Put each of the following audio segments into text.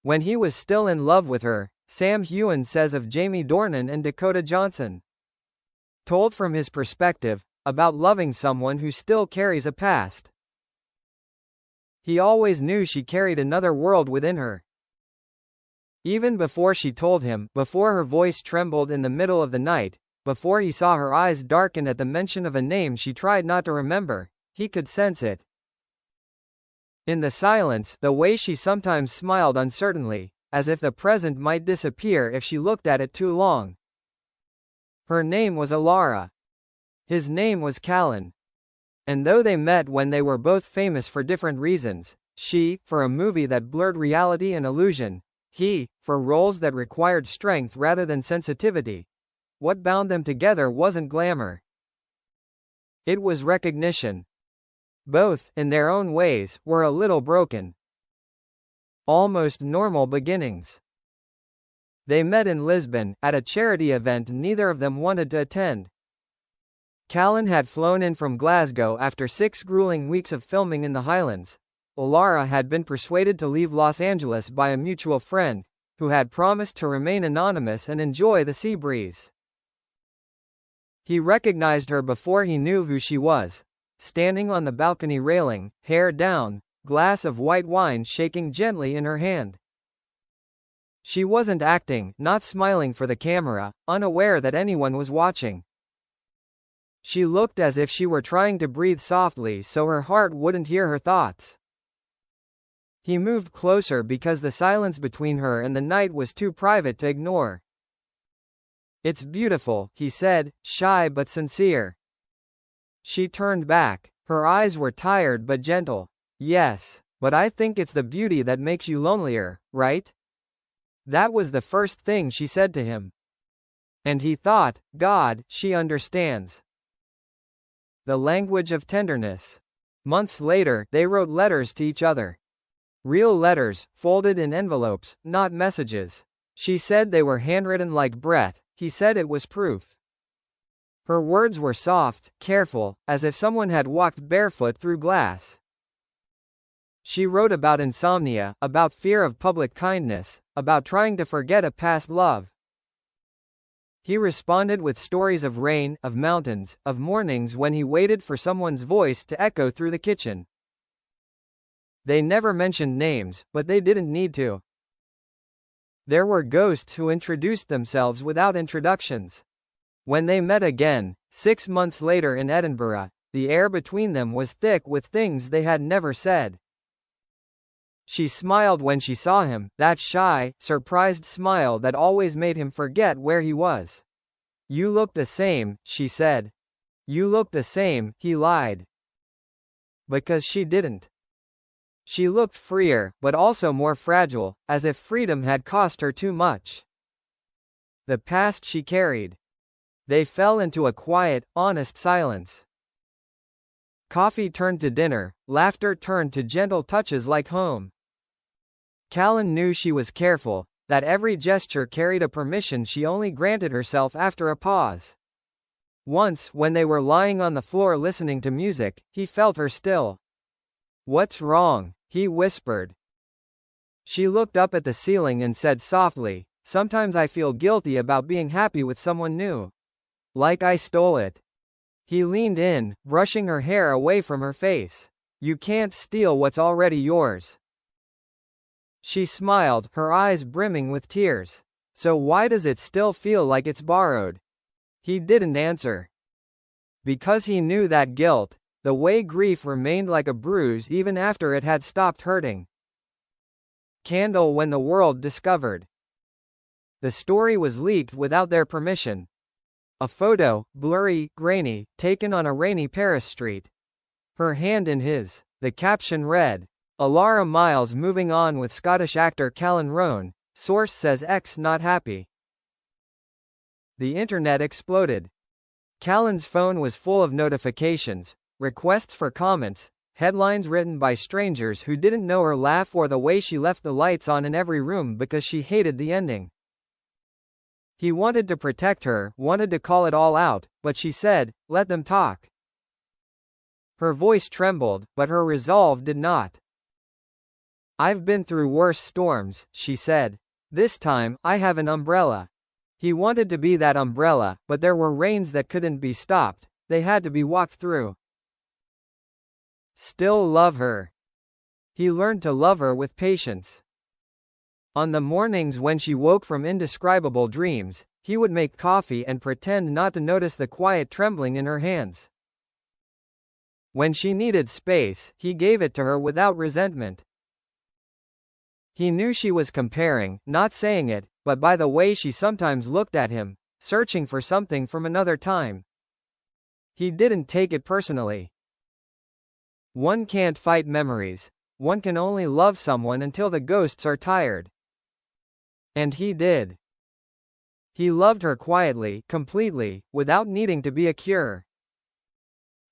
When he was still in love with her, Sam Heughan says of Jamie Dornan and Dakota Johnson. Told from his perspective, about loving someone who still carries a past. He always knew she carried another world within her. Even before she told him, before her voice trembled in the middle of the night, before he saw her eyes darken at the mention of a name she tried not to remember, he could sense it. In the silence, the way she sometimes smiled uncertainly, as if the present might disappear if she looked at it too long. Her name was Elara. His name was Callen. And though they met when they were both famous for different reasons, she, for a movie that blurred reality and illusion, he, for roles that required strength rather than sensitivity, what bound them together wasn't glamour. It was recognition. Both, in their own ways, were a little broken. Almost normal beginnings. They met in Lisbon, at a charity event neither of them wanted to attend. Callen had flown in from Glasgow after 6 grueling weeks of filming in the Highlands. Elara had been persuaded to leave Los Angeles by a mutual friend, who had promised to remain anonymous and enjoy the sea breeze. He recognized her before he knew who she was. Standing on the balcony railing, hair down, glass of white wine shaking gently in her hand. She wasn't acting, not smiling for the camera, unaware that anyone was watching. She looked as if she were trying to breathe softly so her heart wouldn't hear her thoughts. He moved closer because the silence between her and the night was too private to ignore. "It's beautiful," he said, shy but sincere. She turned back. Her eyes were tired but gentle. "Yes, but I think it's the beauty that makes you lonelier, right?" That was the first thing she said to him. And he thought, God, she understands. The language of tenderness. Months later, they wrote letters to each other. Real letters, folded in envelopes, not messages. She said they were handwritten like breath, he said it was proof. Her words were soft, careful, as if someone had walked barefoot through glass. She wrote about insomnia, about fear of public kindness, about trying to forget a past love. He responded with stories of rain, of mountains, of mornings when he waited for someone's voice to echo through the kitchen. They never mentioned names, but they didn't need to. There were ghosts who introduced themselves without introductions. When they met again, 6 months later in Edinburgh, the air between them was thick with things they had never said. She smiled when she saw him, that shy, surprised smile that always made him forget where he was. "You look the same," she said. "You look the same," he lied. Because she didn't. She looked freer, but also more fragile, as if freedom had cost her too much. The past she carried. They fell into a quiet, honest silence. Coffee turned to dinner, laughter turned to gentle touches like home. Callen knew she was careful, that every gesture carried a permission she only granted herself after a pause. Once, when they were lying on the floor listening to music, he felt her still. "What's wrong?" he whispered. She looked up at the ceiling and said softly, "Sometimes I feel guilty about being happy with someone new. Like I stole it." He leaned in, brushing her hair away from her face. "You can't steal what's already yours." She smiled, her eyes brimming with tears. "So why does it still feel like it's borrowed?" He didn't answer. Because he knew that guilt, the way grief remained like a bruise even after it had stopped hurting. Candle when the world discovered. The story was leaked without their permission. A photo, blurry, grainy, taken on a rainy Paris street. Her hand in his. The caption read, "Elara Miles moving on with Scottish actor Callen Rowan, source says X not happy." The internet exploded. Callen's phone was full of notifications, requests for comments, headlines written by strangers who didn't know her laugh or the way she left the lights on in every room because she hated the ending. He wanted to protect her, wanted to call it all out, but she said, "Let them talk." Her voice trembled, but her resolve did not. I've been through worse storms, she said. This time, I have an umbrella. He wanted to be that umbrella, but there were rains that couldn't be stopped, they had to be walked through. Still love her. He learned to love her with patience. On the mornings when she woke from indescribable dreams, he would make coffee and pretend not to notice the quiet trembling in her hands. When she needed space, he gave it to her without resentment. He knew she was comparing, not saying it, but by the way she sometimes looked at him, searching for something from another time. He didn't take it personally. One can't fight memories. One can only love someone until the ghosts are tired. And he did. He loved her quietly, completely, without needing to be a cure.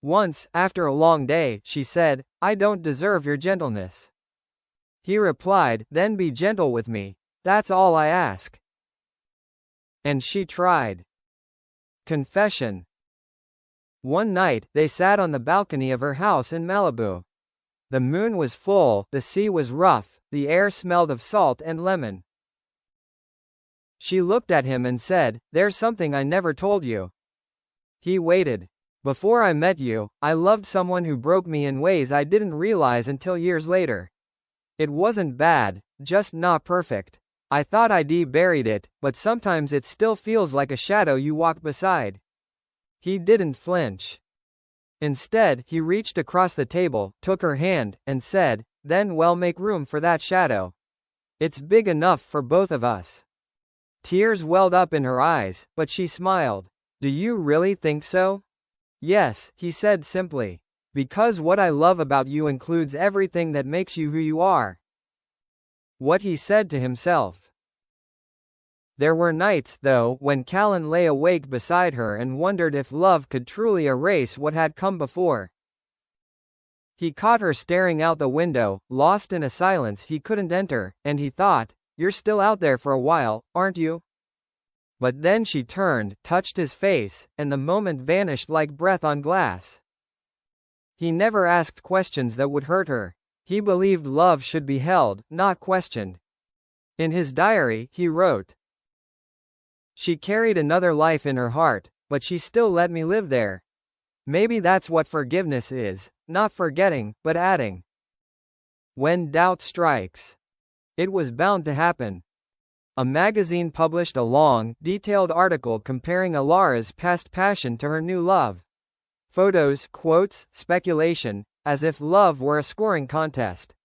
Once, after a long day, she said, "I don't deserve your gentleness." He replied, "Then be gentle with me. That's all I ask." And she tried. Confession. One night, they sat on the balcony of her house in Malibu. The moon was full, the sea was rough, the air smelled of salt and lemon. She looked at him and said, "There's something I never told you." He waited. "Before I met you, I loved someone who broke me in ways I didn't realize until years later. It wasn't bad, just not perfect. I thought I'd buried it, but sometimes it still feels like a shadow you walk beside." He didn't flinch. Instead, he reached across the table, took her hand, and said, "Then well, make room for that shadow. It's big enough for both of us." Tears welled up in her eyes, but she smiled. "Do you really think so?" "Yes," he said simply. "Because what I love about you includes everything that makes you who you are." What he said to himself. There were nights, though, when Callen lay awake beside her and wondered if love could truly erase what had come before. He caught her staring out the window, lost in a silence he couldn't enter, and he thought, "You're still out there for a while, aren't you?" But then she turned, touched his face, and the moment vanished like breath on glass. He never asked questions that would hurt her. He believed love should be held, not questioned. In his diary, he wrote, "She carried another life in her heart, but she still let me live there. Maybe that's what forgiveness is, not forgetting, but adding. When doubt strikes." It was bound to happen. A magazine published a long, detailed article comparing Elara's past passion to her new love. Photos, quotes, speculation, as if love were a scoring contest.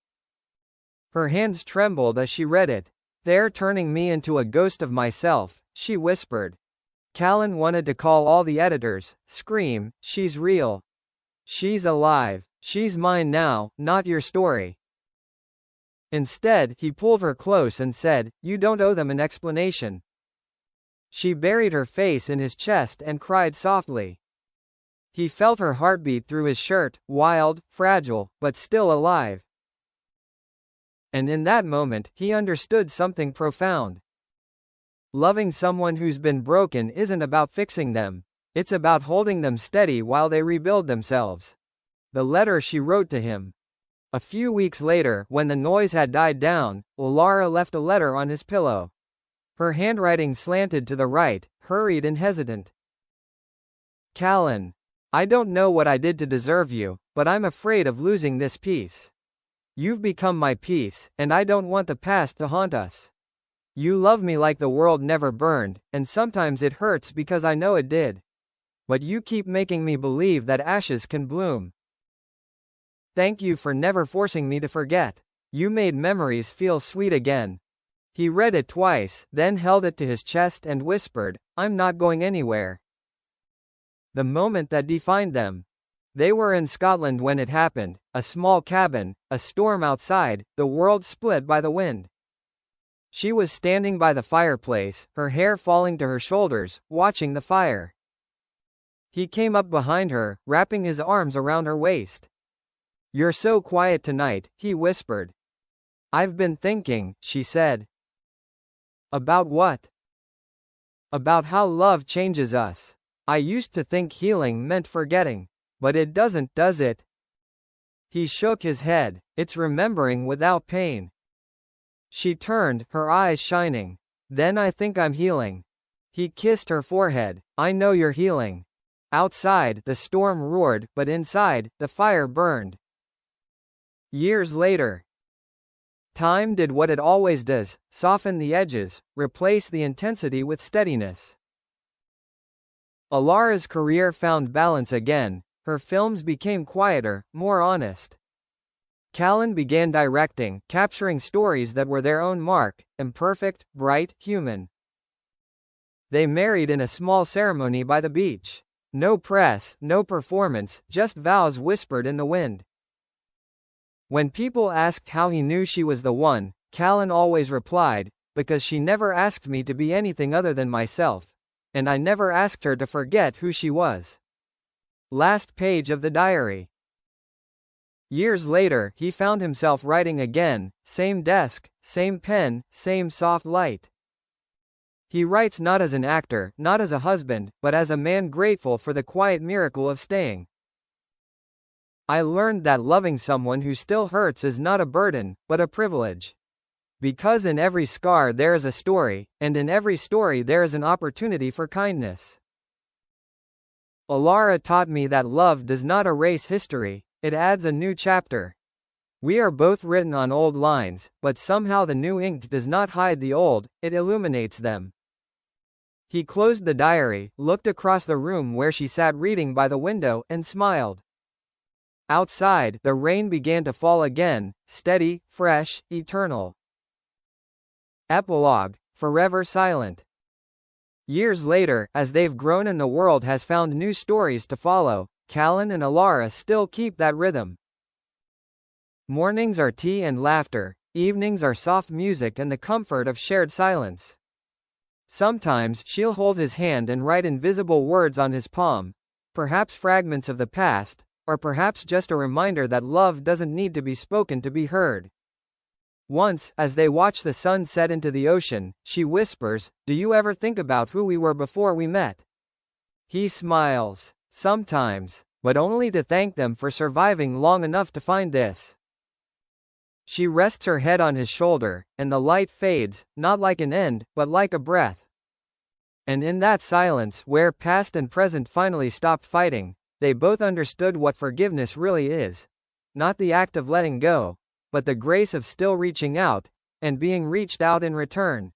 Her hands trembled as she read it. "They're turning me into a ghost of myself," she whispered. Callen wanted to call all the editors, scream, "She's real. She's alive. She's mine now, not your story." Instead, he pulled her close and said, "You don't owe them an explanation." She buried her face in his chest and cried softly. He felt her heartbeat through his shirt, wild, fragile, but still alive. And in that moment, he understood something profound. Loving someone who's been broken isn't about fixing them. It's about holding them steady while they rebuild themselves. The letter she wrote to him. A few weeks later, when the noise had died down, Elara left a letter on his pillow. Her handwriting slanted to the right, hurried and hesitant. "Callen, I don't know what I did to deserve you, but I'm afraid of losing this peace. You've become my peace, and I don't want the past to haunt us. You love me like the world never burned, and sometimes it hurts because I know it did. But you keep making me believe that ashes can bloom. Thank you for never forcing me to forget. You made memories feel sweet again." He read it twice, then held it to his chest and whispered, "I'm not going anywhere." The moment that defined them. They were in Scotland when it happened, a small cabin, a storm outside, the world split by the wind. She was standing by the fireplace, her hair falling to her shoulders, watching the fire. He came up behind her, wrapping his arms around her waist. "You're so quiet tonight," he whispered. "I've been thinking," she said. "About what?" "About how love changes us. I used to think healing meant forgetting. But it doesn't, does it?" He shook his head. It's remembering without pain. She turned, her eyes shining. Then I think I'm healing. He kissed her forehead. I know you're healing. Outside, the storm roared, but inside, the fire burned. Years later. Time did what it always does, soften the edges, replace the intensity with steadiness. Elara's career found balance again. Her films became quieter, more honest. Callen began directing, capturing stories that were their own mark, imperfect, bright, human. They married in a small ceremony by the beach. No press, no performance, just vows whispered in the wind. When people asked how he knew she was the one, Callen always replied, because she never asked me to be anything other than myself. And I never asked her to forget who she was. Last page of the diary. Years later, he found himself writing again, same desk, same pen, same soft light. He writes not as an actor, not as a husband, but as a man grateful for the quiet miracle of staying. I learned that loving someone who still hurts is not a burden, but a privilege. Because in every scar there is a story, and in every story there is an opportunity for kindness. Elara taught me that love does not erase history, it adds a new chapter. We are both written on old lines, but somehow the new ink does not hide the old, it illuminates them. He closed the diary, looked across the room where she sat reading by the window, and smiled. Outside, the rain began to fall again, steady, fresh, eternal. Epilogue. Forever silent. Years later, as they've grown and the world has found new stories to follow, Callen and Elara still keep that rhythm. Mornings are tea and laughter, evenings are soft music and the comfort of shared silence. Sometimes she'll hold his hand and write invisible words on his palm, perhaps fragments of the past, or perhaps just a reminder that love doesn't need to be spoken to be heard. Once, as they watch the sun set into the ocean, she whispers, "Do you ever think about who we were before we met?" He smiles. Sometimes, but only to thank them for surviving long enough to find this. She rests her head on his shoulder, and the light fades, not like an end, but like a breath. And in that silence, where past and present finally stopped fighting, they both understood what forgiveness really is. Not the act of letting go, but the grace of still reaching out, and being reached out in return.